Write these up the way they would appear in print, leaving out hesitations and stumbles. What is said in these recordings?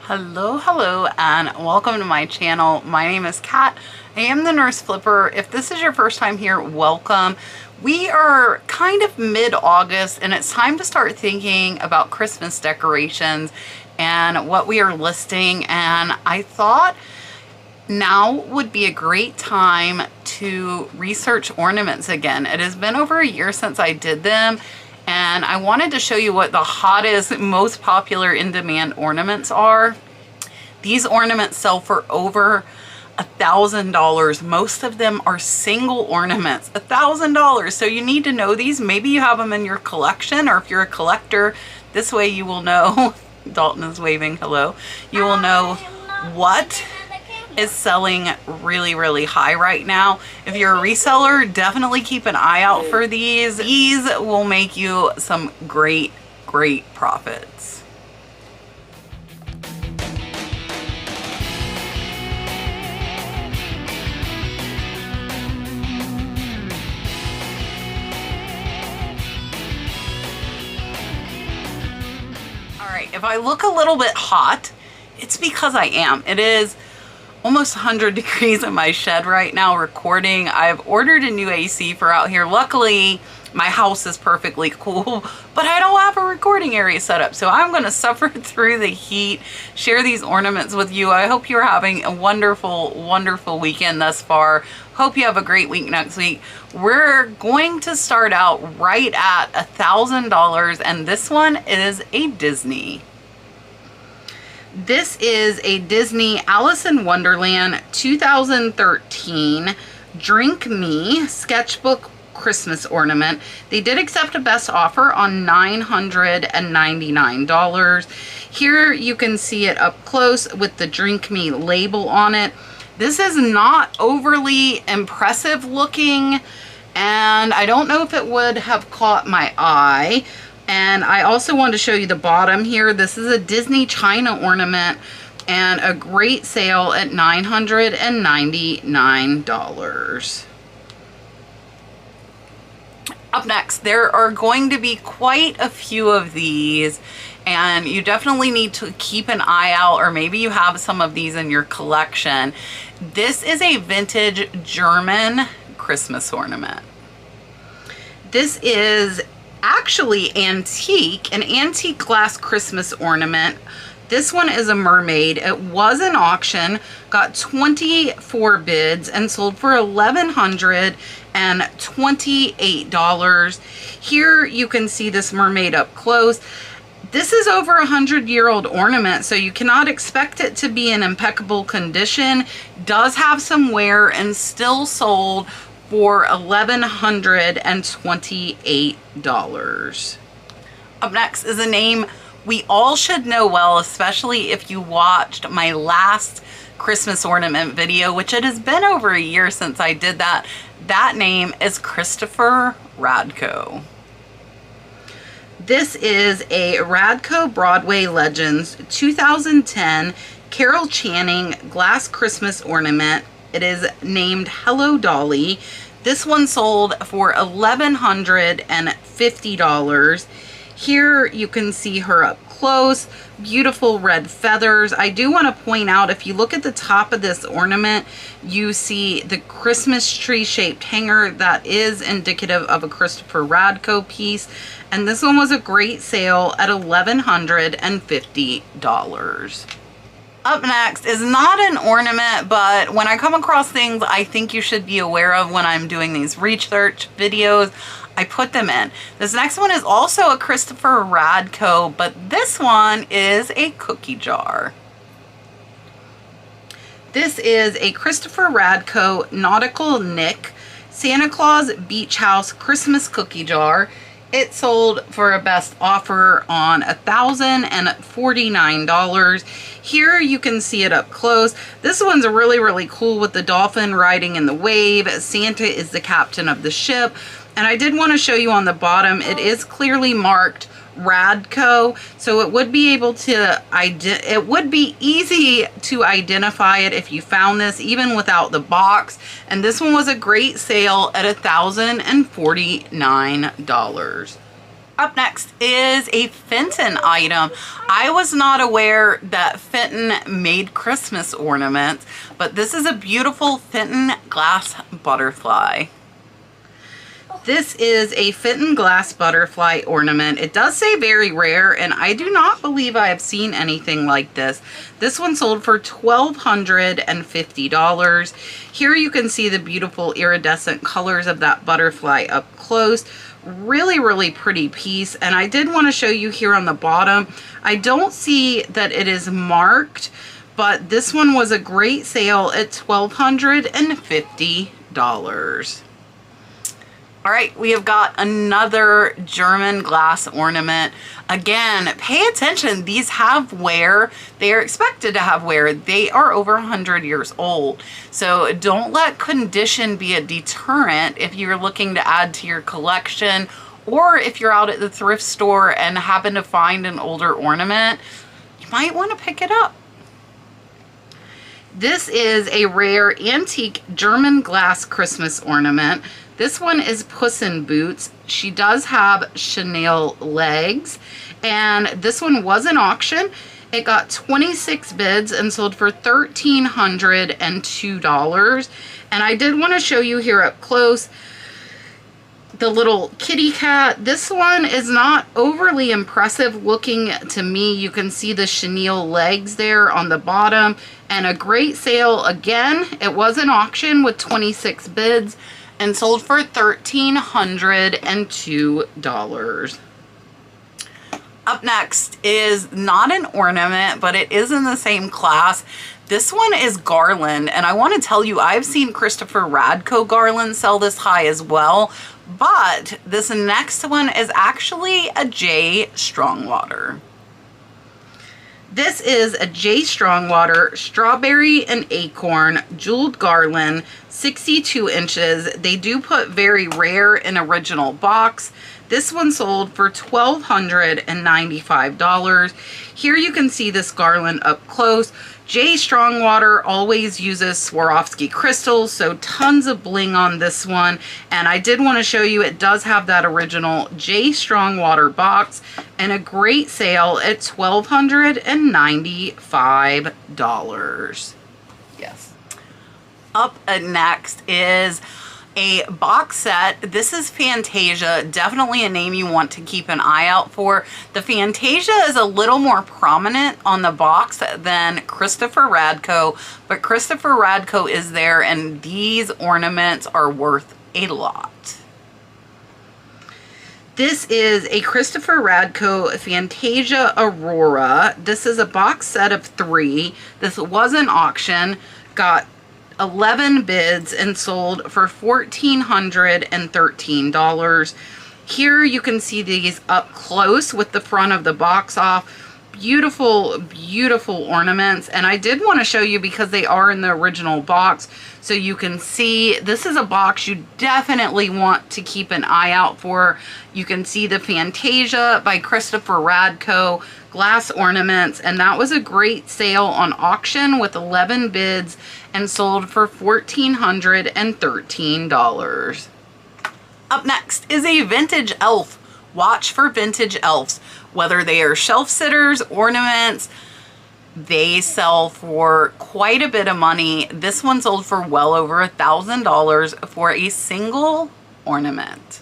Hello, and welcome to my channel. My name is Kat. I am the Nurse Flipper. If this is your first time here, welcome. We are kind of mid-August, and it's time to start thinking about Christmas decorations and what we are listing, and I thought now would be a great time to research ornaments again. It has been over a year since I did them, and I wanted to show you what the hottest, most popular in-demand ornaments are. These ornaments sell for over $1,000. Most of them are single ornaments, $1,000. So you need to know these. Maybe you have them in your collection, or if you're a collector, this way you will know. Dalton is waving hello. You will know what is selling really high right now. If you're a reseller, definitely keep an eye out for these. These will make you some great profits. All right, if I look a little bit hot, it's because I am. It is almost 100 degrees in my shed right now recording. I've ordered a new AC for out here. Luckily, my house is perfectly cool, but I don't have a recording area set up. So I'm gonna suffer through the heat, share these ornaments with you. I hope you're having a wonderful weekend thus far. Hope you have a great week next week. We're going to start out right at $1,000, and this one is a Disney. This is a Disney Alice in Wonderland 2013 Drink Me Sketchbook Christmas Ornament. They did accept a best offer on $999. Here you can see it up close with the Drink Me label on it. This is not overly impressive looking, and I don't know if it would have caught my eye. And I also wanted to show you the bottom here. This is a Disney China ornament and a great sale at $999. Up next, there are going to be quite a few of these, and you definitely need to keep an eye out, or maybe you have some of these in your collection. This is a vintage German Christmas ornament. This is actually antique, an antique glass Christmas ornament. This one is a mermaid. It was an auction, got 24 bids, and sold for $1,128. Here you can see this mermaid up close. This is over a 100-year-old ornament, so you cannot expect it to be in impeccable condition. Does have some wear and still sold for $1,128. Up next is a name we all should know well, especially if you watched my last Christmas ornament video, which it has been over a year since I did that. That name is Christopher Radko. This is a Radko Broadway Legends 2010 Carol Channing glass Christmas ornament. It is named Hello Dolly. This one sold for $1,150. Here you can see her up close. Beautiful red feathers. I do want to point out, if you look at the top of this ornament, you see the Christmas tree shaped hanger. That is indicative of a Christopher Radko piece. And this one was a great sale at $1,150. Up next is not an ornament, but when I come across things I think you should be aware of when I'm doing these research videos, I put them in. This next one is also a Christopher Radko, but this one is a cookie jar. This is a Christopher Radko Nautical Nick Santa Claus Beach House Christmas cookie jar. It sold for a best offer on $1,049. Here you can see it up close. This one's really cool with the dolphin riding in the wave. Santa is the captain of the ship. And I did want to show you on the bottom, it is clearly marked Radko, so it would be easy to identify it if you found this even without the box. And this one was a great sale at $1,049. Up next is a Fenton item. I was not aware that Fenton made Christmas ornaments, but this is a beautiful Fenton glass butterfly. This is a Fenton glass butterfly ornament. It does say very rare, and I do not believe I have seen anything like this. This one sold for $1,250. Here you can see the beautiful iridescent colors of that butterfly up close. Really, really pretty piece. And I did want to show you here on the bottom. I don't see that it is marked, but this one was a great sale at $1,250. All right, we have got another German glass ornament. Again, pay attention. These have wear. They are expected to have wear. They are over 100 years old. So don't let condition be a deterrent if you're looking to add to your collection, or if you're out at the thrift store and happen to find an older ornament, you might want to pick it up. This is a rare antique German glass Christmas ornament. This one is Puss in Boots. She does have chenille legs, and this one was an auction. It got 26 bids and sold for $1,302. And I did want to show you here up close the little kitty cat. This one is not overly impressive looking to me. You can see the chenille legs there on the bottom, and a great sale. Again, it was an auction with 26 bids and sold for $1,302. Up next is not an ornament, but it is in the same class. This one is garland, and I want to tell you, I've seen Christopher Radko garland sell this high as well, but this next one is actually a J. Strongwater. This is a J. Strongwater Strawberry and Acorn Jeweled Garland, 62 inches. They do put very rare in original box. This one sold for $1,295. Here you can see this garland up close. J. Strongwater always uses Swarovski crystals, so tons of bling on this one. And I did want to show you, it does have that original J. Strongwater box, and a great sale at $1,295. Yes. Up next is a box set. This is Fantasia, definitely a name you want to keep an eye out for. The Fantasia is a little more prominent on the box than Christopher Radko, but Christopher Radko is there, and these ornaments are worth a lot. This is a Christopher Radko Fantasia Aurora. This is a box set of 3. This was an auction, got 11 bids and sold for $1,413. Here you can see these up close with the front of the box off. Beautiful, beautiful ornaments. And I did want to show you because they are in the original box, so you can see this is a box you definitely want to keep an eye out for. You can see the Fantasia by Christopher Radko glass ornaments, and that was a great sale on auction with 11 bids and sold for $1,413. Up next is a vintage elf. Watch for vintage elves. Whether they are shelf sitters, ornaments, they sell for quite a bit of money. This one sold for well over $1,000 for a single ornament.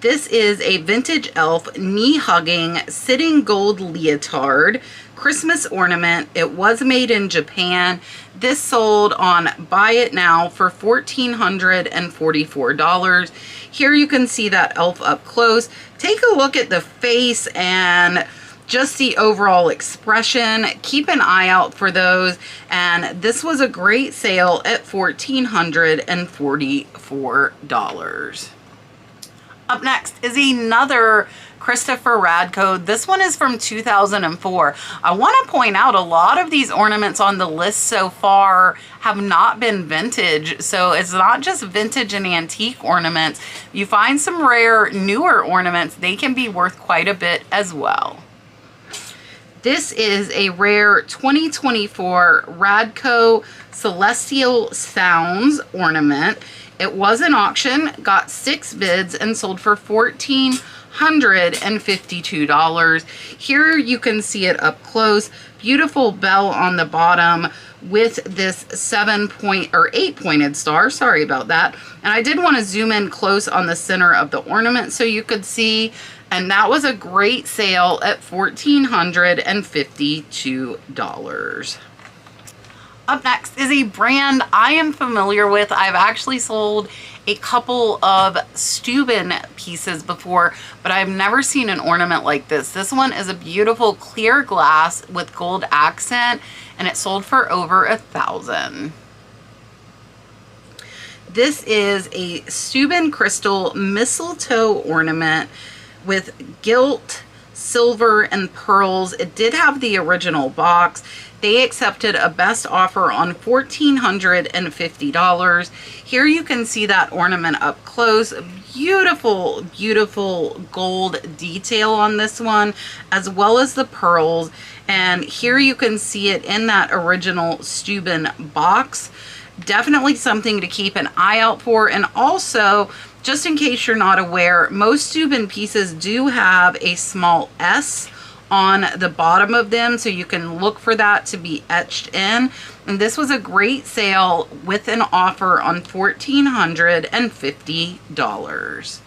This is a vintage elf knee-hugging sitting gold leotard Christmas ornament. It was made in Japan. This sold on Buy It Now for $1,444. Here you can see that elf up close. Take a look at the face and just the overall expression. Keep an eye out for those. And this was a great sale at $1,444. Up next is another Christopher Radko. This one is from 2004. I want to point out a lot of these ornaments on the list so far have not been vintage. So it's not just vintage and antique ornaments. You find some rare, newer ornaments, they can be worth quite a bit as well. This is a rare 2024 Radko Celestial Sounds ornament. It was an auction, got 6 bids, and sold for $1,400. $1,452. Here you can see it up close. Beautiful bell on the bottom with this 8-pointed star. Sorry about that. And I did want to zoom in close on the center of the ornament so you could see. And that was a great sale at $1,452. Up next is a brand I am familiar with. I've actually sold a couple of Steuben pieces before, but I've never seen an ornament like this. This one is a beautiful clear glass with gold accent, and it sold for over $1,000. This is a Steuben crystal mistletoe ornament with gilt, silver, and pearls. It did have the original box. They accepted a best offer on $1,450. Here you can see that ornament up close. Beautiful, beautiful gold detail on this one, as well as the pearls. And here you can see it in that original Steuben box. Definitely something to keep an eye out for. And also, just in case you're not aware, most Steuben pieces do have a small S on the bottom of them, so you can look for that to be etched in. And this was a great sale with an offer on $1,450.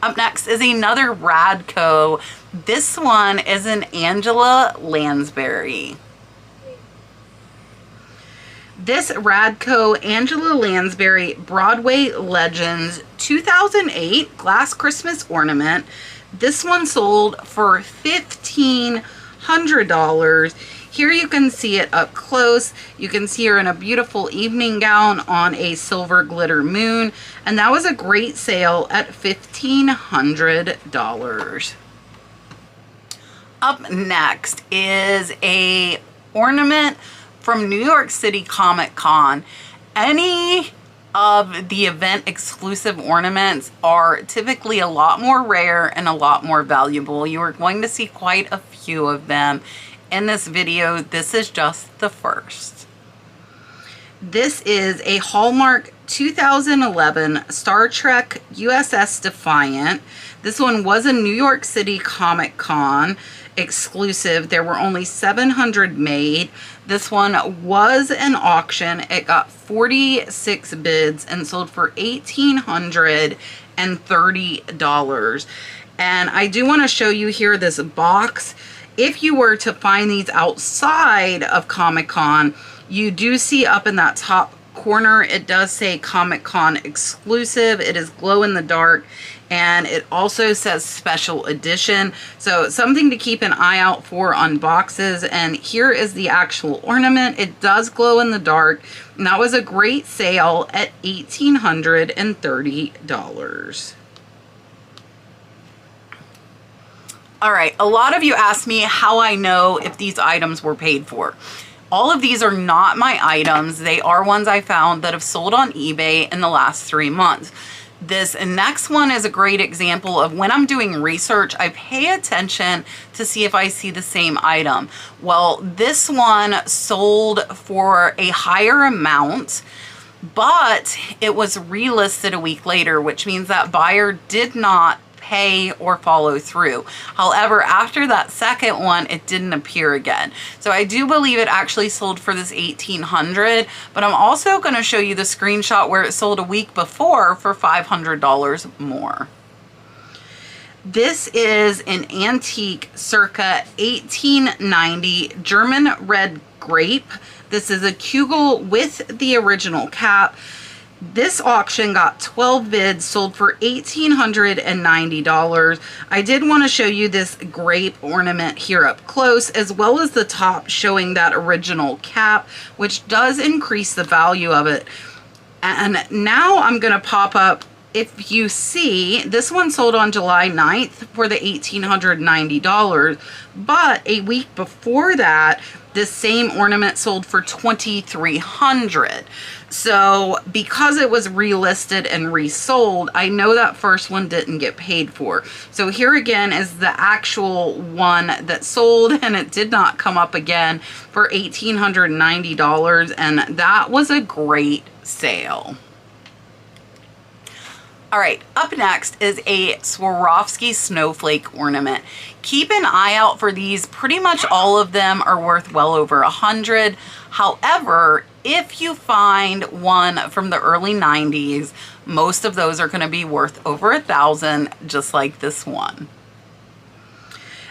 Up next is another Radko. This one is an Angela Lansbury. This Radko Angela Lansbury Broadway Legends 2008 glass Christmas ornament. This one sold for $1,500. Here you can see it up close. You can see her in a beautiful evening gown on a silver glitter moon. And that was a great sale at $1,500. Up next is a ornament from New York City Comic Con. Any of the event exclusive ornaments are typically a lot more rare and a lot more valuable. You are going to see quite a few of them in this video. This is just the first. This is a Hallmark 2011 Star Trek USS Defiant. This one was a New York City Comic Con exclusive. There were only 700 made. This one was an auction. It got 46 bids and sold for $1,830. And I do want to show you here this box. If you were to find these outside of Comic-Con, you do see up in that top corner, it does say Comic-Con exclusive. It is glow in the dark, and it also says special edition. So something to keep an eye out for on boxes. And here is the actual ornament. It does glow in the dark, and that was a great sale at $1,830. All right, a lot of you asked me how I know if these items were paid for. All of these are not my items. They are ones I found that have sold on eBay in the last 3 months. This next one is a great example of when I'm doing research, I pay attention to see if I see the same item. Well, this one sold for a higher amount, but it was relisted a week later, which means that buyer did not pay or follow through. However, after that second one, it didn't appear again. So I do believe it actually sold for this $1,800, but I'm also going to show you the screenshot where it sold a week before for $500 more. This is an antique circa 1890 German red grape. This is a Kugel with the original cap. This auction got 12 bids, sold for $1,890. I did want to show you this grape ornament here up close, as well as the top showing that original cap, which does increase the value of it. And now I'm going to pop up, if you see, this one sold on July 9th for the $1,890, but a week before that, this same ornament sold for $2,300. So because it was relisted and resold, I know that first one didn't get paid for. So here again is the actual one that sold, and it did not come up again for $1,890, and that was a great sale. All right, up next is a Swarovski snowflake ornament. Keep an eye out for these. Pretty much all of them are worth well over $100. However, if you find one from the early 90s, most of those are going to be worth over $1,000, just like this one.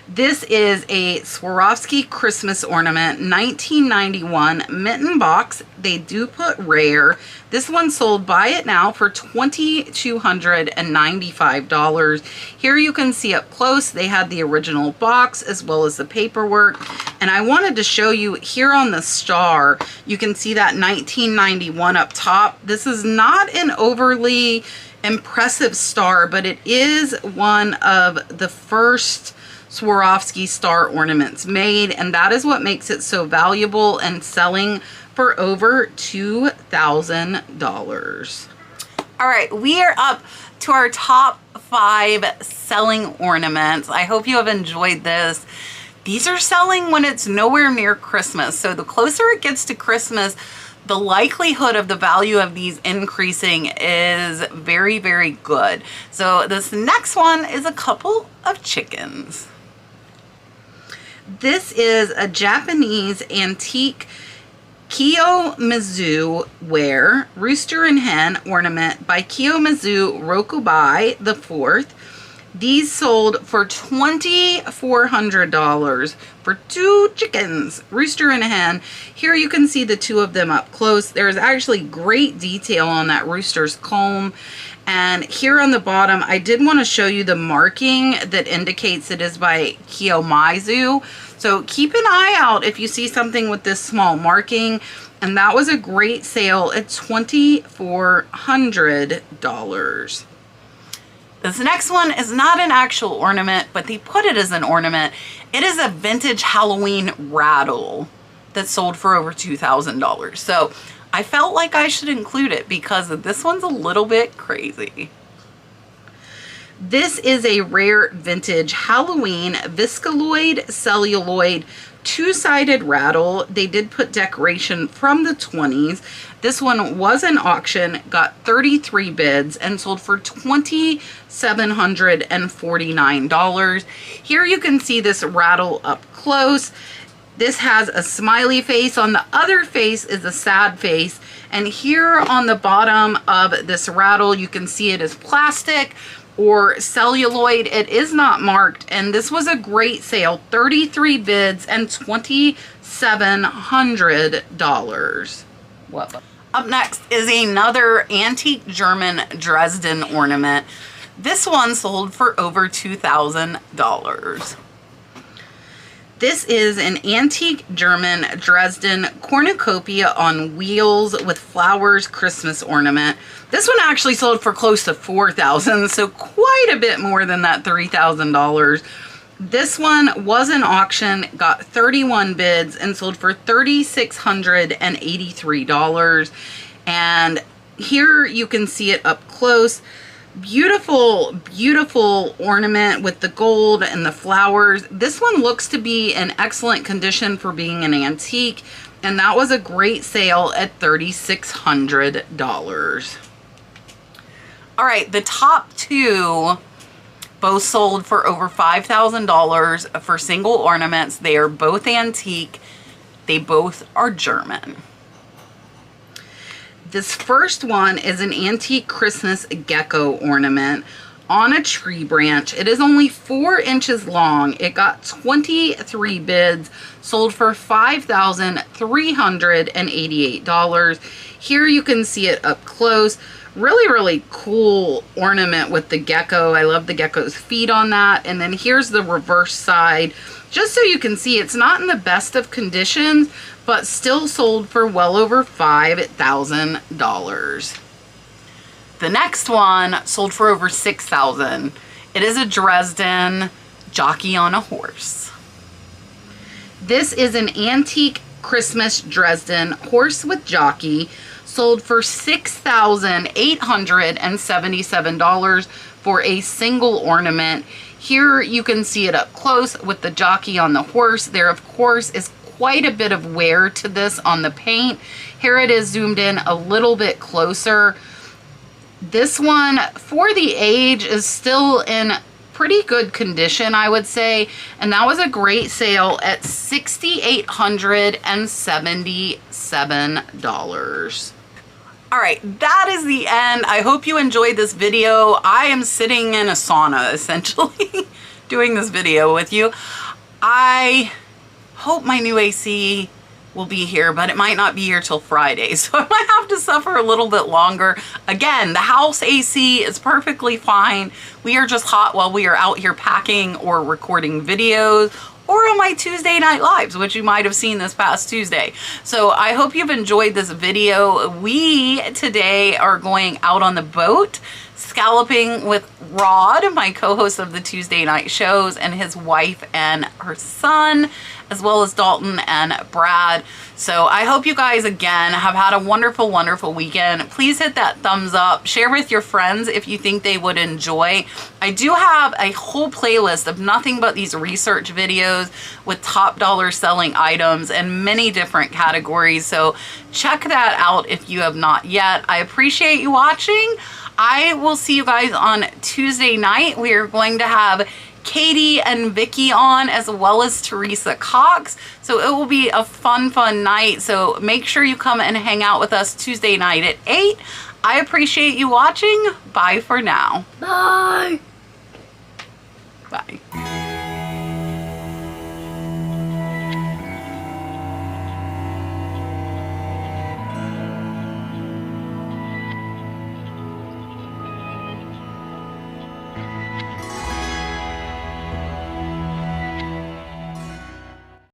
This is a Swarovski Christmas Ornament 1991 mitten box. They do put rare. This one sold, buy it now, for $2,295. Here you can see up close, they had the original box as well as the paperwork. And I wanted to show you here on the star, you can see that 1991 up top. This is not an overly impressive star, but it is one of the first Swarovski star ornaments made, and that is what makes it so valuable and selling for over $2,000. All right, we are up to our top 5 selling ornaments. I hope you have enjoyed this. These are selling when it's nowhere near Christmas, so the closer it gets to Christmas, the likelihood of the value of these increasing is very, very good. So this next one is a couple of chickens. This is a Japanese antique Kiyomizu Ware Rooster and Hen ornament by Kiyomizu Rokubai IV. These sold for $2,400 for 2 chickens, rooster and a hen. Here you can see the 2 of them up close. There's actually great detail on that rooster's comb. And here on the bottom, I did want to show you the marking that indicates it is by Kiyomizu. So keep an eye out if you see something with this small marking. And that was a great sale at $2,400. This next one is not an actual ornament, but they put it as an ornament. It is a vintage Halloween rattle that sold for over $2,000. So I felt like I should include it because this one's a little bit crazy. This is a rare vintage Halloween viscaloid celluloid 2-sided rattle. They did put decoration from the 20s. This one was an auction, got 33 bids, and sold for $2,749. Here you can see this rattle up close. This has a smiley face. On the other face is a sad face. And here on the bottom of this rattle, you can see it is plastic or celluloid. It is not marked, and this was a great sale. 33 bids and $2,700. What? Up next is another antique German Dresden ornament. This one sold for over $2,000. This is an antique German Dresden cornucopia on wheels with flowers Christmas ornament. This one actually sold for close to $4,000, so quite a bit more than that $3,000. This one was an auction, got 31 bids, and sold for $3,683. And here you can see it up close. Beautiful, beautiful ornament with the gold and the flowers. This one looks to be in excellent condition for being an antique, and that was a great sale at $3,600. All right, the top 2 both sold for over $5,000 for single ornaments. They are both antique. They both are German. This first one is an antique Christmas gecko ornament on a tree branch. It is only 4 inches long. It got 23 bids, sold for $5,388. Here you can see it up close. Really, really cool ornament with the gecko. I love the gecko's feet on that. And then here's the reverse side. Just so you can see, it's not in the best of conditions, but still sold for well over $5,000. The next one sold for over $6,000. It is a Dresden jockey on a horse. This is an antique Christmas Dresden horse with jockey, sold for $6,877 for a single ornament. Here you can see it up close with the jockey on the horse. There, of course, is quite a bit of wear to this on the paint. Here it is zoomed in a little bit closer. This one, for the age, is still in pretty good condition, I would say. And that was a great sale at $6,877. All right, that is the end. I hope you enjoyed this video. I am sitting in a sauna, essentially, doing this video with you. I hope my new AC will be here, but it might not be here till Friday, so I might have to suffer a little bit longer. Again, the house AC is perfectly fine. We are just hot while we are out here packing or recording videos, or on my Tuesday night lives, which you might have seen this past Tuesday. So I hope you've enjoyed this video. We today are going out on the boat, scalloping with Rod, my co-host of the Tuesday night shows, and his wife and her son, as well as Dalton and Brad. So I hope you guys, again, have had a wonderful, wonderful weekend. Please hit that thumbs up. Share with your friends if you think they would enjoy. I do have a whole playlist of nothing but these research videos with top dollar selling items and many different categories. So check that out if you have not yet. I appreciate you watching. I will see you guys on Tuesday night. We are going to have Katie and Vicky on, as well as Teresa Cox. So it will be a fun night. So make sure you come and hang out with us Tuesday night at 8. I appreciate you watching. Bye for now. Bye. Bye.